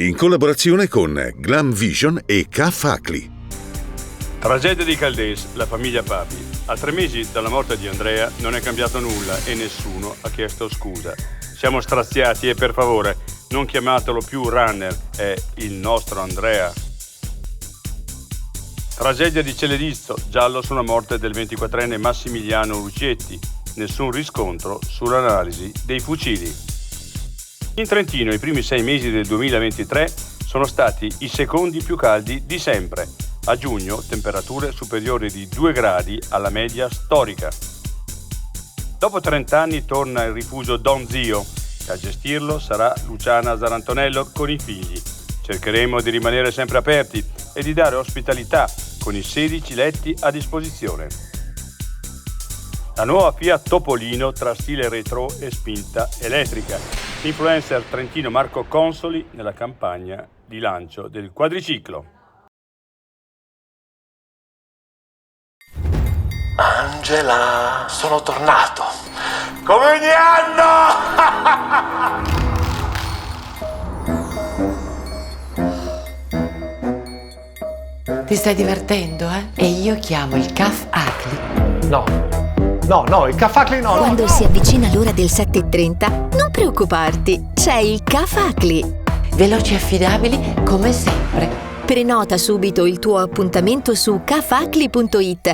in collaborazione con Glam Vision e K-Facli. Tragedia di Caldes, la famiglia Papi. A 3 mesi dalla morte di Andrea non è cambiato nulla e nessuno ha chiesto scusa. Siamo straziati e per favore non chiamatelo più Runner, è il nostro Andrea. Tragedia di Celedizzo, giallo sulla morte del 24enne Massimiliano Lucetti. Nessun riscontro sull'analisi dei fucili. In Trentino i primi 6 mesi del 2023 sono stati i secondi più caldi di sempre. A giugno temperature superiori di 2 gradi alla media storica. Dopo 30 anni torna il rifugio Don Zio e a gestirlo sarà Luciana Zarantonello con i figli. Cercheremo di rimanere sempre aperti e di dare ospitalità con i 16 letti a disposizione. La nuova Fiat Topolino tra stile retro e spinta elettrica. L'influencer trentino Marco Consoli nella campagna di lancio del quadriciclo. Angela, sono tornato. Come ogni anno! Ti stai divertendo, eh? E io chiamo il K-Facli. No, il K-Facli no. Quando si avvicina l'ora del 7:30, non preoccuparti, c'è il K-Facli. Veloci e affidabili come sempre. Prenota subito il tuo appuntamento su kfacli.it